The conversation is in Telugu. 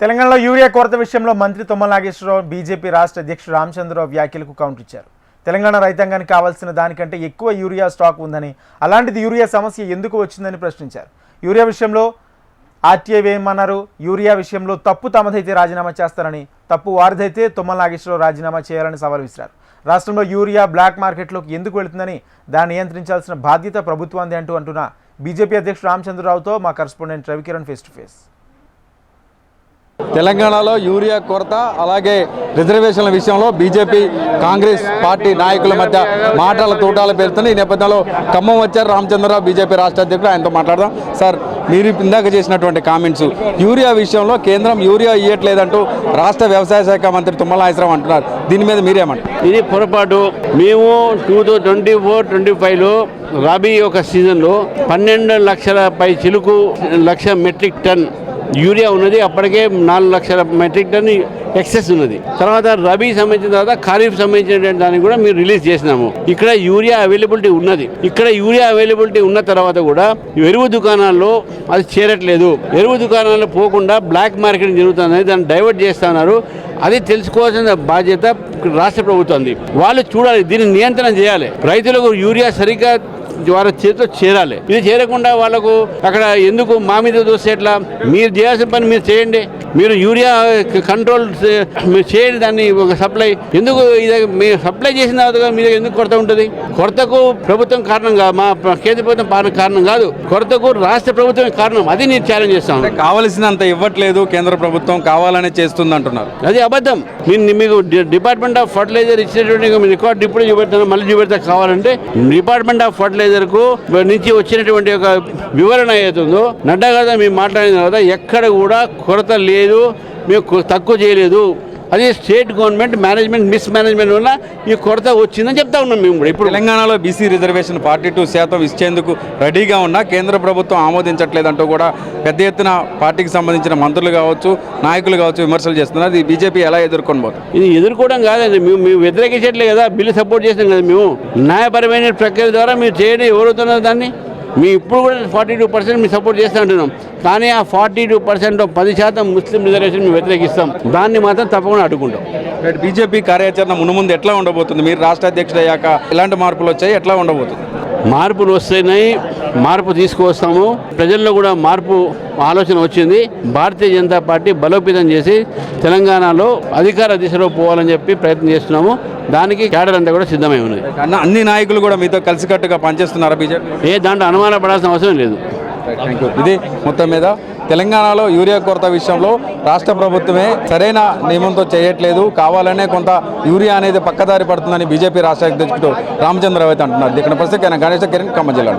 తెలంగాణలో యూరియా కొరత విషయంలో మంత్రి తుమ్మల నాగేశ్వరరావు బీజేపీ రాష్ట్ర అధ్యక్షుడు రామచంద్రరావు వ్యాఖ్యలకు కౌంటర్ ఇచ్చారు. తెలంగాణ రైతాంగానికి కావాల్సిన దానికంటే ఎక్కువ యూరియా స్టాక్ ఉందని, అలాంటిది యూరియా సమస్య ఎందుకు వచ్చిందని ప్రశ్నించారు. యూరియా విషయంలో ఆర్టీఐ వేయమన్నారు. యూరియా విషయంలో తప్పు తమదైతే రాజీనామా చేస్తారని, తప్పు వారిదైతే తుమ్మల నాగేశ్వరరావు రాజీనామా చేయాలని సవాల్ విసిరారు. రాష్ట్రంలో యూరియా బ్లాక్ మార్కెట్లోకి ఎందుకు వెళుతుందని, దాన్ని నియంత్రించాల్సిన బాధ్యత ప్రభుత్వాంది అంటున్న బీజేపీ అధ్యక్షుడు రామచంద్రరావుతో మా correspondent Ravikiran face to face. తెలంగాణలో యూరియా కొరత అలాగే రిజర్వేషన్ల విషయంలో బీజేపీ కాంగ్రెస్ పార్టీ నాయకుల మధ్య మాటల తూటాలు పేరుతున్నాయి. ఈ నేపథ్యంలో ఖమ్మం వచ్చారు రామచంద్రరావు, బీజేపీ రాష్ట్ర అధ్యక్షుడు. ఆయనతో మాట్లాడదాం. సార్, మీరు ఇందాక చేసినటువంటి కామెంట్స్, యూరియా విషయంలో కేంద్రం యూరియా ఇవ్వట్లేదంటూ రాష్ట్ర వ్యవసాయ శాఖ మంత్రి తుమ్మల నాగేశ్వరరావు అంటున్నారు. దీని మీద మీరేమంటారు? ఇది పొరపాటు. మేము 2024-25లో రబీ ఒక సీజన్లో 12 లక్షల పై చిలుకు లక్ష మెట్రిక్ టన్ యూరియా ఉన్నది. అప్పటికే 4 లక్షల మెట్రిక్ టన్ ఎక్సెస్ ఉన్నది. తర్వాత రబీ సంబంధించిన తర్వాత ఖరీఫ్ సంబంధించిన దానికి కూడా మీరు రిలీజ్ చేసినాము. ఇక్కడ యూరియా అవైలబిలిటీ ఉన్నది. ఇక్కడ యూరియా అవైలబిలిటీ ఉన్న తర్వాత కూడా ఎరువు దుకాణాల్లో అది చేరట్లేదు. ఎరువు దుకాణాల్లో పోకుండా బ్లాక్ మార్కెటింగ్ జరుగుతుంది, దాన్ని డైవర్ట్ చేస్తున్నారు. అది తెలుసుకోవాల్సిన బాధ్యత రాష్ట్ర ప్రభుత్వంది. వాళ్ళు చూడాలి, దీన్ని నియంత్రణ చేయాలి. రైతులకు యూరియా సరిగ్గా వాళ్ళ చేతిలో చేరాలి. ఇది చేరకుండా వాళ్ళకు అక్కడ ఎందుకు మా మీద చూస్తే ఎట్లా? మీరు చేయాల్సిన పని మీరు చేయండి. మీరు యూరియా కంట్రోల్ మీరు చేయండి. దాన్ని ఒక సప్లై ఎందుకు మీరు సప్లై చేసిన తర్వాత మీ దగ్గర ఎందుకు కొరత ఉంటుంది? కొరతకు ప్రభుత్వం కారణం కాదు, మా కేంద్ర ప్రభుత్వం కారణం కాదు, కొరతకు రాష్ట్ర ప్రభుత్వం కారణం. అది నేను ఛాలెంజ్ చేస్తాను. కావలసినంత ఇవ్వట్లేదు కేంద్ర ప్రభుత్వం, కావాలనే చేస్తుంది అంటున్నారు. అది అబద్ధం. మీకు డిపార్ట్మెంట్ ఆఫ్ ఫర్టిలైజర్ ఇచ్చినటువంటి రికార్డు ఇప్పుడు చూపెడతాను, మళ్ళీ చూపెడతా. కావాలంటే డిపార్ట్మెంట్ ఆఫ్ ఫర్టిలైజర్ కు నుంచి వచ్చినటువంటి ఒక వివరణ ఏదైతుందో నడ్డా కదా మేము మాట్లాడిన తర్వాత ఎక్కడ కూడా కొరత లేదు, మేము తక్కువ చేయలేదు. అది state government management miss management వల్ల ఈ కొరత వచ్చిందని చెప్తా ఉన్నాం. మేము కూడా ఇప్పుడు తెలంగాణలో బీసీ రిజర్వేషన్ 42% ఇచ్చేందుకు రెడీగా ఉన్నా కేంద్ర ప్రభుత్వం ఆమోదించట్లేదంటూ కూడా పెద్ద ఎత్తున పార్టీకి సంబంధించిన మంత్రులు కావచ్చు, నాయకులు కావచ్చు విమర్శలు చేస్తున్నారు. ఇది బీజేపీ ఎలా ఎదుర్కొని పోతుంది? ఇది ఎదుర్కోవడం కాదండి, మేము వ్యతిరేకించట్లే కదా, బిల్లు సపోర్ట్ చేసాం కదా. మేము న్యాయపరమైన ప్రక్రియ ద్వారా మీరు చేయండి. ఎవరుతున్నారు దాన్ని? మీ ఇప్పుడు కూడా 42% మేము సపోర్ట్ చేస్తూ ఉంటున్నాం. కానీ ఆ 42% 10% ముస్లిం రిజర్వేషన్ మేము వ్యతిరేకిస్తాం. దాన్ని మాత్రం తప్పకుండా అడ్డుకుంటాం. బీజేపీ కార్యాచరణ ముందు ఎట్లా ఉండబోతుంది? మీరు రాష్ట్ర అధ్యక్షుడు అయ్యాక ఎలాంటి మార్పులు వచ్చాయి, ఎట్లా ఉండబోతుంది? మార్పులు వస్తున్నాయి, మార్పు తీసుకువస్తాము. ప్రజల్లో కూడా మార్పు ఆలోచన వచ్చింది. భారతీయ జనతా పార్టీ బలోపేతం చేసి తెలంగాణలో అధికార దిశలో పోవాలని చెప్పి ప్రయత్నం చేస్తున్నాము. దానికి క్యాడర్ అంతా కూడా సిద్ధమై ఉన్నది. అన్ని నాయకులు కూడా మీతో కలిసికట్టుగా పనిచేస్తున్నారా బీజేపీ? దాంట్లో అనుమాన పడాల్సిన అవసరం లేదు. ఇది మొత్తం మీద తెలంగాణలో యూరియా కొరత విషయంలో రాష్ట్ర ప్రభుత్వమే సరైన నియమంతో చేయట్లేదు, కావాలనే కొంత యూరియా అనేది పక్కదారి పడుతుందని బీజేపీ రాష్ట్ర అధ్యక్షుడు రామచంద్రరావు అయితే అంటున్నారు. ఇక్కడ పరిస్థితి గణేష్ కిరణ్ ఖమ్మం జిల్లా.